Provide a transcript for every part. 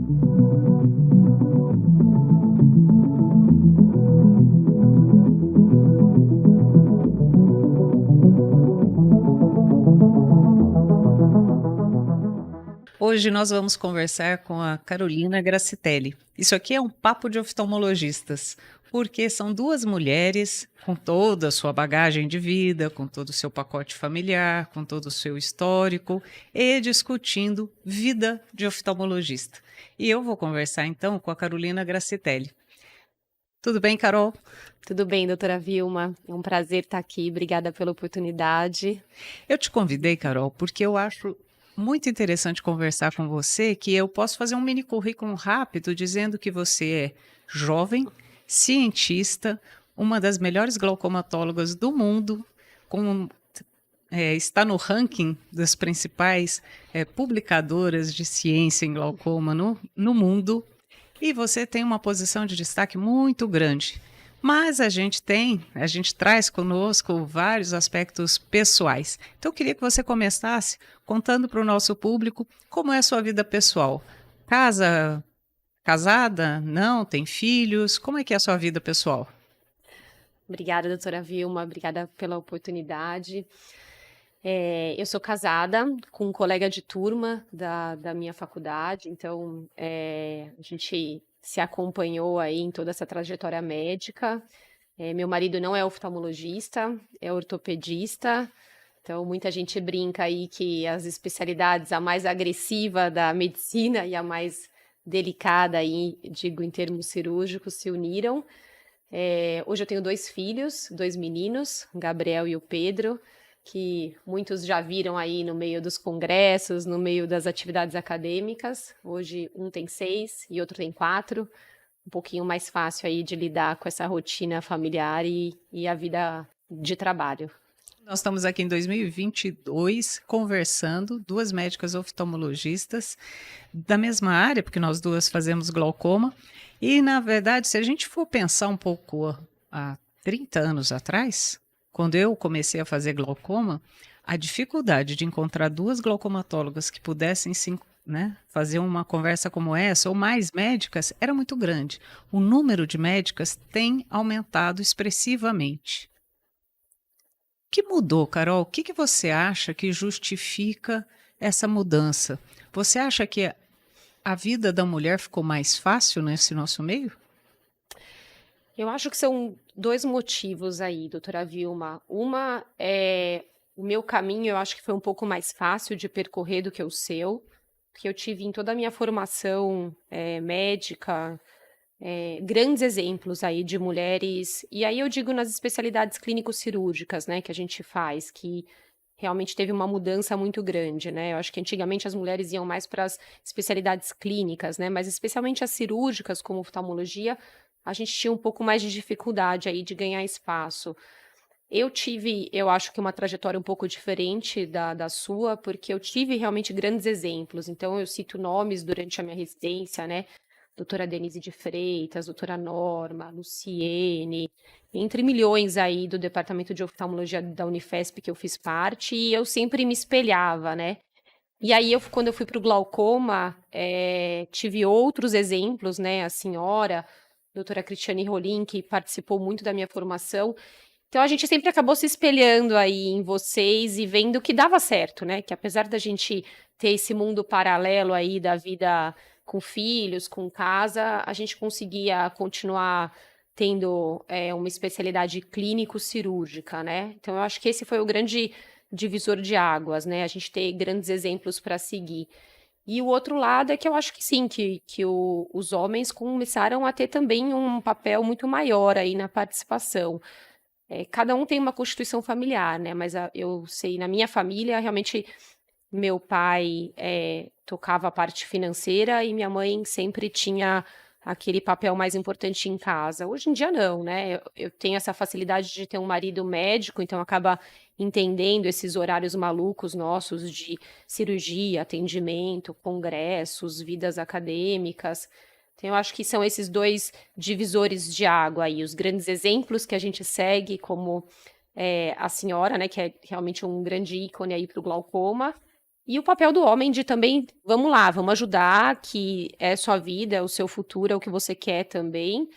Hoje nós vamos conversar com a Carolina Gracitelli. Isso aqui é um papo de oftalmologistas, porque são duas mulheres com toda a sua bagagem de vida, com todo o seu pacote familiar, com todo o seu histórico e discutindo vida de oftalmologista. E eu vou conversar então com a Carolina Gracitelli. Tudo bem, Carol? Tudo bem, doutora Vilma. É um prazer estar aqui. Obrigada pela oportunidade. Eu te convidei, Carol, porque eu acho muito interessante conversar com você, que eu posso fazer um mini currículo rápido dizendo que você é jovem, cientista, uma das melhores glaucomatólogas do mundo, está no ranking das principais publicadoras de ciência em glaucoma no mundo, e você tem uma posição de destaque muito grande. Mas a gente traz conosco vários aspectos pessoais. Então eu queria que você começasse contando para o nosso público como é a sua vida pessoal. Casada? Não? Tem filhos? Como é que é a sua vida pessoal? Obrigada, doutora Vilma. Obrigada pela oportunidade. Eu sou casada com um colega de turma da minha faculdade, então a gente se acompanhou aí em toda essa trajetória médica. Meu marido não é oftalmologista, é ortopedista, então muita gente brinca aí que as especialidades, a mais agressiva da medicina e a mais delicada aí, digo em termos cirúrgicos, se uniram. Hoje eu tenho 2 filhos, 2 meninos, o Gabriel e o Pedro, que muitos já viram aí no meio dos congressos, no meio das atividades acadêmicas. Hoje um tem 6 e outro tem 4, um pouquinho mais fácil aí de lidar com essa rotina familiar e a vida de trabalho. Nós estamos aqui em 2022 conversando, duas médicas oftalmologistas da mesma área, porque nós duas fazemos glaucoma. E, na verdade, se a gente for pensar um pouco há 30 anos atrás, quando eu comecei a fazer glaucoma, a dificuldade de encontrar duas glaucomatólogas que pudessem fazer uma conversa como essa, ou mais médicas, era muito grande. O número de médicas tem aumentado expressivamente. O que mudou, Carol? O que você acha que justifica essa mudança? Você acha que a vida da mulher ficou mais fácil nesse nosso meio? Eu acho que são 2 motivos aí, doutora Vilma. Uma é o meu caminho, eu acho que foi um pouco mais fácil de percorrer do que o seu, porque eu tive em toda a minha formação médica, grandes exemplos aí de mulheres, e aí eu digo nas especialidades clínico-cirúrgicas, né, que a gente faz, que realmente teve uma mudança muito grande, né? Eu acho que antigamente as mulheres iam mais para as especialidades clínicas, né? Mas especialmente as cirúrgicas, como oftalmologia, a gente tinha um pouco mais de dificuldade aí de ganhar espaço. Eu tive, eu acho que uma trajetória um pouco diferente da sua, porque eu tive realmente grandes exemplos. Então, eu cito nomes durante a minha residência, né? Doutora Denise de Freitas, doutora Norma, Luciene, entre milhões aí do Departamento de Oftalmologia da Unifesp que eu fiz parte, e eu sempre me espelhava, né? E aí, quando eu fui para o glaucoma, tive outros exemplos, né? A senhora, doutora Cristiane Rolim, que participou muito da minha formação. Então, a gente sempre acabou se espelhando aí em vocês e vendo que dava certo, né? Que apesar da gente ter esse mundo paralelo aí da vida com filhos, com casa, a gente conseguia continuar tendo uma especialidade clínico-cirúrgica, né? Então, eu acho que esse foi o grande divisor de águas, né? A gente ter grandes exemplos para seguir. E o outro lado é que eu acho que sim, que os homens começaram a ter também um papel muito maior aí na participação. Cada um tem uma constituição familiar, né? Mas eu sei, na minha família, realmente, meu pai tocava a parte financeira e minha mãe sempre tinha aquele papel mais importante em casa. Hoje em dia, não, né? Eu tenho essa facilidade de ter um marido médico, então acaba entendendo esses horários malucos nossos de cirurgia, atendimento, congressos, vidas acadêmicas. Então, eu acho que são esses 2 divisores de água aí, os grandes exemplos que a gente segue, como a senhora, né, que é realmente um grande ícone aí para o glaucoma, E o papel do homem de também, vamos lá, vamos ajudar, que é sua vida, é o seu futuro, é o que você quer também.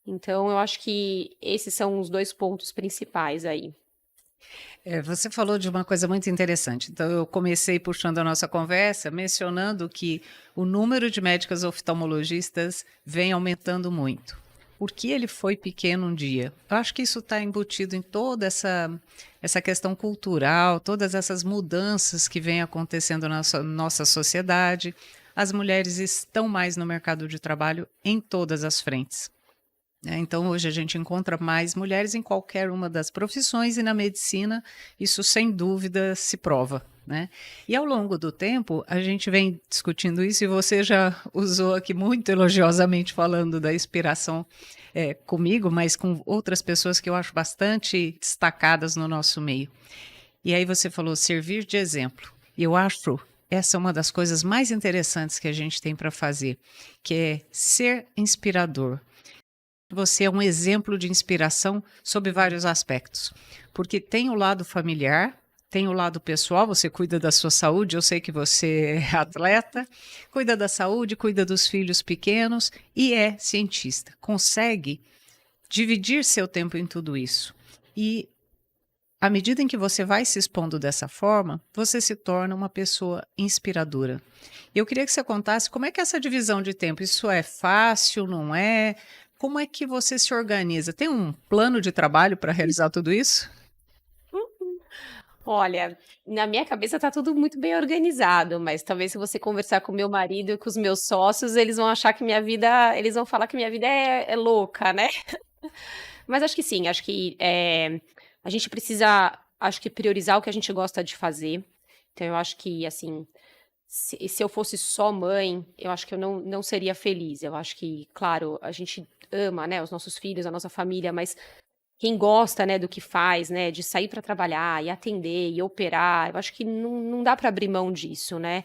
Então, eu acho que esses são os 2 pontos principais aí. Você falou de uma coisa muito interessante. Então, eu comecei puxando a nossa conversa, mencionando que o número de médicas oftalmologistas vem aumentando muito. Por que ele foi pequeno um dia? Eu acho que isso está embutido em toda essa questão cultural, todas essas mudanças que vêm acontecendo na nossa sociedade. As mulheres estão mais no mercado de trabalho em todas as frentes. Então, hoje a gente encontra mais mulheres em qualquer uma das profissões e na medicina isso sem dúvida se prova, né? E ao longo do tempo a gente vem discutindo isso e você já usou aqui muito elogiosamente falando da inspiração comigo, mas com outras pessoas que eu acho bastante destacadas no nosso meio. E aí você falou servir de exemplo. E eu acho essa é uma das coisas mais interessantes que a gente tem para fazer, que é ser inspirador. Você é um exemplo de inspiração sob vários aspectos, porque tem o lado familiar, tem o lado pessoal, você cuida da sua saúde, eu sei que você é atleta, cuida da saúde, cuida dos filhos pequenos e é cientista. Consegue dividir seu tempo em tudo isso. E à medida em que você vai se expondo dessa forma, você se torna uma pessoa inspiradora. Eu queria que você contasse como é que é essa divisão de tempo, isso é fácil, não é? Como é que você se organiza? Tem um plano de trabalho para realizar tudo isso? Olha, na minha cabeça tá tudo muito bem organizado, mas talvez se você conversar com meu marido e com os meus sócios, eles vão achar que minha vida eles vão falar que minha vida é louca, né. Mas acho que sim, acho que, a gente precisa, acho que priorizar o que a gente gosta de fazer. Então eu acho que, assim, se eu fosse só mãe, eu acho que eu não seria feliz. Eu acho que, claro, a gente ama, né, os nossos filhos, a nossa família, mas quem gosta, né, do que faz, né, de sair para trabalhar e atender e operar, eu acho que não dá para abrir mão disso, né.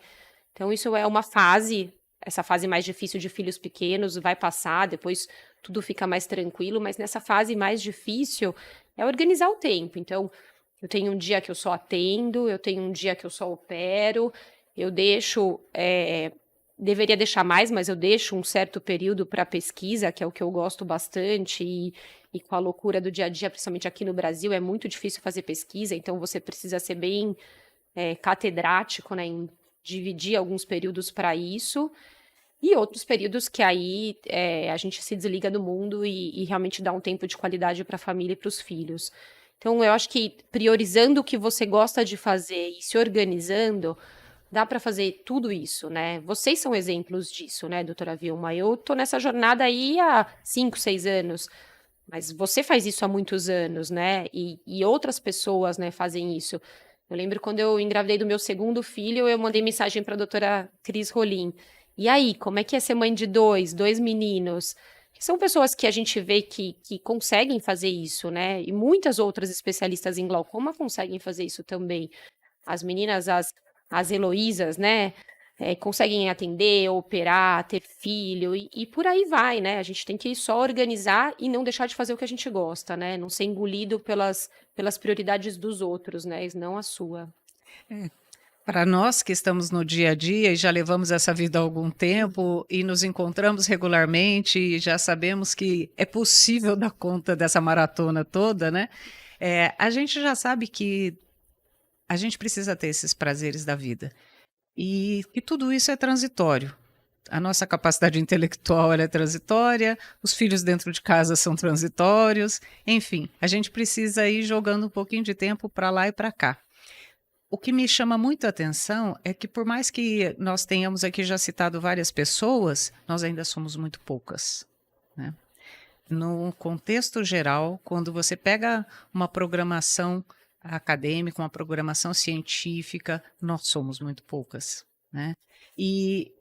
Então isso é uma fase, essa fase mais difícil de filhos pequenos vai passar, depois tudo fica mais tranquilo, mas nessa fase mais difícil é organizar o tempo. Então, eu tenho um dia que eu só atendo, eu tenho um dia que eu só opero, eu deixo, deveria deixar mais, mas eu deixo um certo período para pesquisa, que é o que eu gosto bastante, e com a loucura do dia a dia, principalmente aqui no Brasil, é muito difícil fazer pesquisa, então você precisa ser bem catedrático, né, em dividir alguns períodos para isso, e outros períodos que aí a gente se desliga do mundo e realmente dá um tempo de qualidade para a família e para os filhos. Então, eu acho que priorizando o que você gosta de fazer e se organizando, dá para fazer tudo isso, né? Vocês são exemplos disso, né, doutora Vilma? Eu tô nessa jornada aí há 5, 6 anos, mas você faz isso há muitos anos, né? E outras pessoas, né, fazem isso. Eu lembro quando eu engravidei do meu segundo filho, eu mandei mensagem para a doutora Cris Rolim. E aí, como é que é ser mãe de dois meninos? Que são pessoas que a gente vê que conseguem fazer isso, né? E muitas outras especialistas em glaucoma conseguem fazer isso também. As meninas, as Heloísas, né? Conseguem atender, operar, ter filho e por aí vai, né? A gente tem que só organizar e não deixar de fazer o que a gente gosta, né? Não ser engolido pelas prioridades dos outros, né? E não a sua. Para nós que estamos no dia a dia e já levamos essa vida há algum tempo e nos encontramos regularmente e já sabemos que é possível dar conta dessa maratona toda, né? A gente já sabe que a gente precisa ter esses prazeres da vida e que tudo isso é transitório. A nossa capacidade intelectual ela é transitória, os filhos dentro de casa são transitórios, enfim, a gente precisa ir jogando um pouquinho de tempo para lá e para cá. O que me chama muito a atenção é que, por mais que nós tenhamos aqui já citado várias pessoas, nós ainda somos muito poucas, né? No contexto geral, quando você pega uma programação acadêmica, uma programação científica, nós somos muito poucas, né? E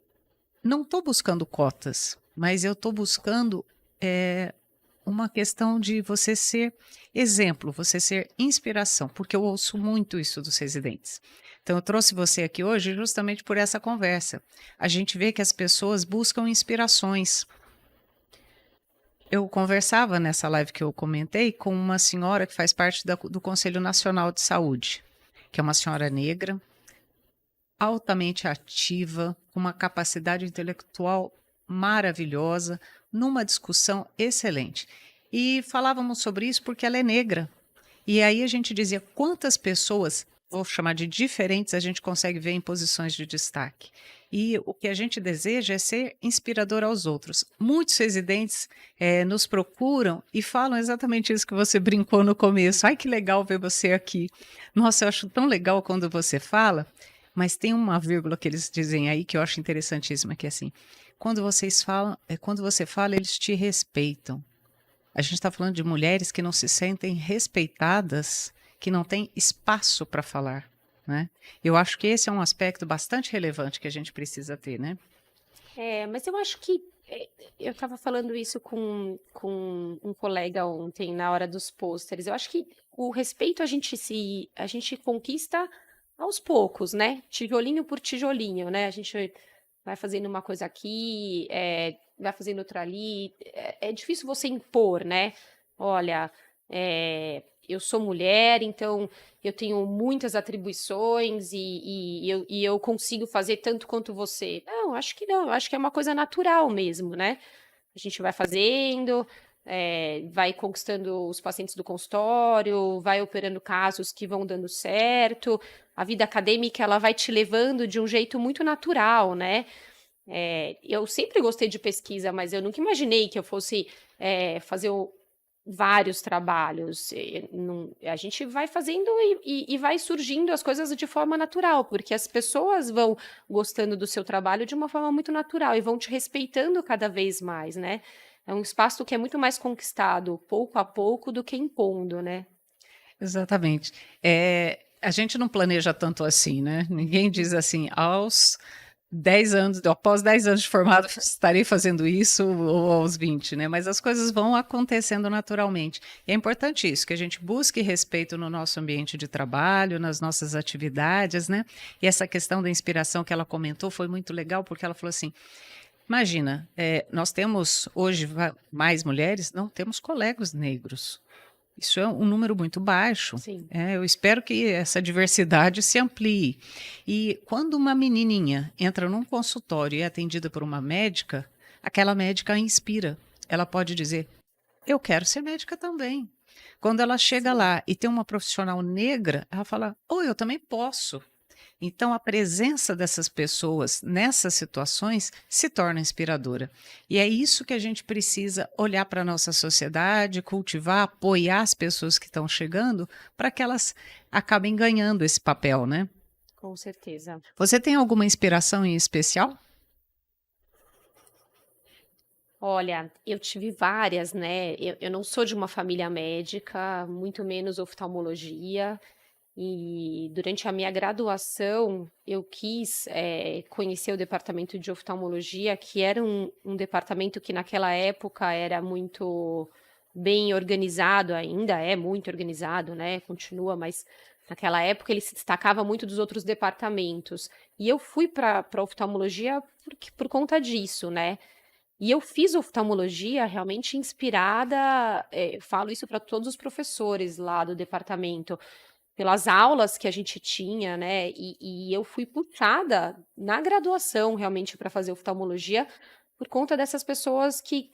não estou buscando cotas, mas eu estou buscando uma questão de você ser exemplo, você ser inspiração, porque eu ouço muito isso dos residentes. Então, eu trouxe você aqui hoje justamente por essa conversa. A gente vê que as pessoas buscam inspirações. Eu conversava nessa live que eu comentei com uma senhora que faz parte do Conselho Nacional de Saúde, que é uma senhora negra, altamente ativa, com uma capacidade intelectual maravilhosa, numa discussão excelente. E falávamos sobre isso porque ela é negra. E aí a gente dizia quantas pessoas, vou chamar de diferentes, a gente consegue ver em posições de destaque. E o que a gente deseja é ser inspirador aos outros. Muitos residentes nos procuram e falam exatamente isso que você brincou no começo. Ai, que legal ver você aqui. Nossa, eu acho tão legal quando você fala, mas tem uma vírgula que eles dizem aí que eu acho interessantíssima, que é assim, quando você fala, eles te respeitam. A gente está falando de mulheres que não se sentem respeitadas, que não têm espaço para falar, né? Eu acho que esse é um aspecto bastante relevante que a gente precisa ter, né? Mas eu acho que eu estava falando isso com um colega ontem, na hora dos pôsteres. Eu acho que o respeito a gente conquista aos poucos, né? Tijolinho por tijolinho, né? A gente vai fazendo uma coisa aqui, vai fazendo outra ali. É difícil você impor, né? Olha, eu sou mulher, então eu tenho muitas atribuições e eu consigo fazer tanto quanto você. Não, acho que não. Eu acho que é uma coisa natural mesmo, né? A gente vai fazendo, vai conquistando os pacientes do consultório, vai operando casos que vão dando certo. A vida acadêmica, ela vai te levando de um jeito muito natural, né? Eu sempre gostei de pesquisa, mas eu nunca imaginei que eu fosse fazer vários trabalhos. A gente vai fazendo e vai surgindo as coisas de forma natural, porque as pessoas vão gostando do seu trabalho de uma forma muito natural e vão te respeitando cada vez mais, né? É um espaço que é muito mais conquistado pouco a pouco do que impondo, né? Exatamente. A gente não planeja tanto assim, né? Ninguém diz assim, aos 10 anos, após 10 anos de formado, estarei fazendo isso, ou aos 20, né? Mas as coisas vão acontecendo naturalmente. E é importante isso, que a gente busque respeito no nosso ambiente de trabalho, nas nossas atividades, né? E essa questão da inspiração que ela comentou foi muito legal, porque ela falou assim: imagina, nós temos hoje mais mulheres, não temos colegas negros. Isso é um número muito baixo. Sim. Eu espero que essa diversidade se amplie. E quando uma menininha entra num consultório e é atendida por uma médica, aquela médica a inspira. Ela pode dizer: eu quero ser médica também. Quando ela chega Sim. lá e tem uma profissional negra, ela fala: oh, eu também posso. Então, a presença dessas pessoas nessas situações se torna inspiradora. E é isso que a gente precisa olhar para a nossa sociedade, cultivar, apoiar as pessoas que estão chegando, para que elas acabem ganhando esse papel, né? Com certeza. Você tem alguma inspiração em especial? Olha, eu tive várias, né? Eu não sou de uma família médica, muito menos oftalmologia. E durante a minha graduação, eu quis conhecer o departamento de oftalmologia, que era um departamento que naquela época era muito bem organizado, ainda é muito organizado, né? Continua, mas naquela época ele se destacava muito dos outros departamentos. E eu fui para oftalmologia por conta disso, né? E eu fiz oftalmologia realmente inspirada, eu falo isso para todos os professores lá do departamento, pelas aulas que a gente tinha, né, e eu fui puxada na graduação realmente para fazer oftalmologia, por conta dessas pessoas que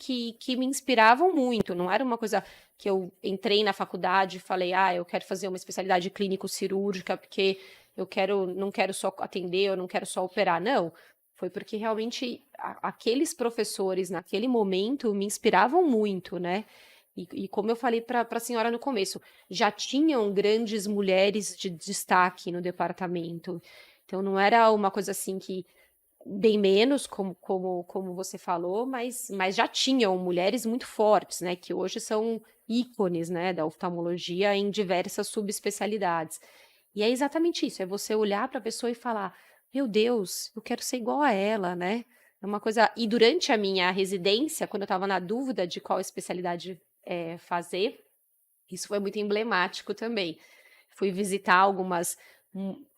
me inspiravam muito, não era uma coisa que eu entrei na faculdade e falei: "Ah, eu quero fazer uma especialidade clínico-cirúrgica, porque não quero só atender, eu não quero só operar", não, foi porque realmente aqueles professores naquele momento me inspiravam muito, né. E como eu falei para a senhora no começo, já tinham grandes mulheres de destaque no departamento. Então não era uma coisa assim que bem menos, como você falou, mas já tinham mulheres muito fortes, né, que hoje são ícones, né, da oftalmologia em diversas subespecialidades. E é exatamente isso, é você olhar para a pessoa e falar: "Meu Deus, eu quero ser igual a ela", né. É uma coisa e durante a minha residência, quando eu estava na dúvida de qual especialidade, fazer, isso foi muito emblemático também. Fui visitar algumas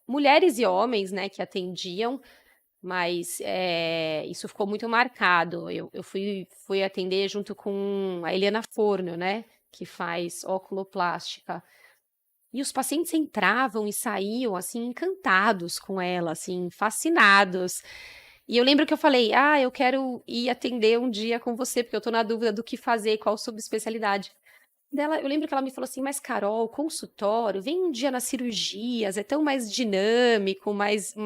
mulheres e homens, né, que atendiam, mas, isso ficou muito marcado. Eu fui atender junto com a Eliana Forno, né, que faz oculoplástica. E os pacientes entravam e saíam, assim, encantados com ela, assim, fascinados. E eu lembro que eu falei: "Ah, eu quero ir atender um dia com você, porque eu tô na dúvida do que fazer, qual subespecialidade". Dela eu lembro que ela me falou assim: "Mas Carol, consultório, vem um dia nas cirurgias, é tão mais dinâmico, mais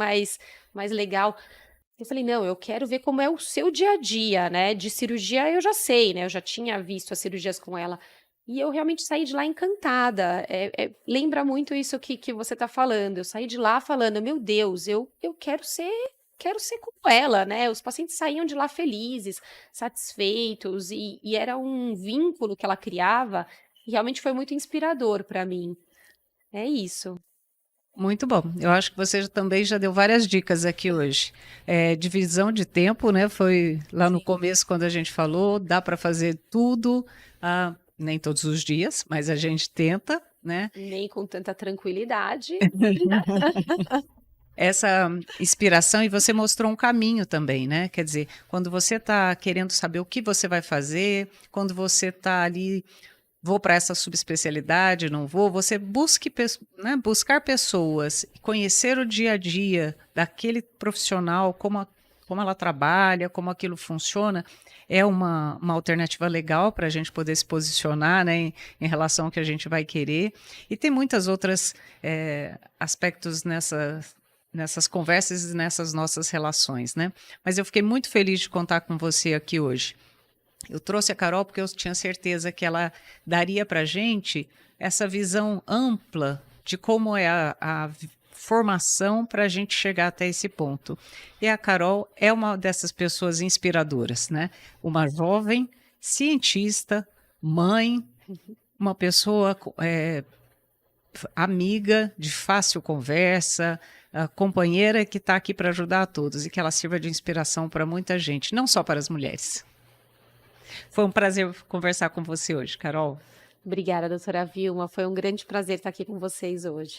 legal". Eu falei: "Não, eu quero ver como é o seu dia a dia, né, de cirurgia eu já sei, né, eu já tinha visto as cirurgias com ela". E eu realmente saí de lá encantada, lembra muito isso que você está falando, eu saí de lá falando: "Meu Deus, eu quero ser como ela", né, os pacientes saíam de lá felizes, satisfeitos e era um vínculo que ela criava, e realmente foi muito inspirador para mim. É isso. Muito bom. Eu acho que você também já deu várias dicas aqui hoje. Divisão de tempo, né? Foi lá no Sim. começo quando a gente falou, dá para fazer tudo, nem todos os dias, mas a gente tenta, né? Nem com tanta tranquilidade. Essa inspiração e você mostrou um caminho também, né? Quer dizer, quando você está querendo saber o que você vai fazer, quando você está ali, vou para essa subespecialidade, não vou, você né, buscar pessoas, conhecer o dia a dia daquele profissional, como ela trabalha, como aquilo funciona, é uma alternativa legal para a gente poder se posicionar, né, em relação ao que a gente vai querer. E tem muitas outras aspectos nessas conversas e nessas nossas relações, né? Mas eu fiquei muito feliz de contar com você aqui hoje. Eu trouxe a Carol porque eu tinha certeza que ela daria para a gente essa visão ampla de como é a formação para a gente chegar até esse ponto. E a Carol é uma dessas pessoas inspiradoras, né? Uma jovem cientista, mãe, uma pessoa amiga, de fácil conversa, companheira que está aqui para ajudar a todos e que ela sirva de inspiração para muita gente, não só para as mulheres. Foi um prazer conversar com você hoje, Carol. Obrigada, doutora Vilma, foi um grande prazer estar aqui com vocês hoje.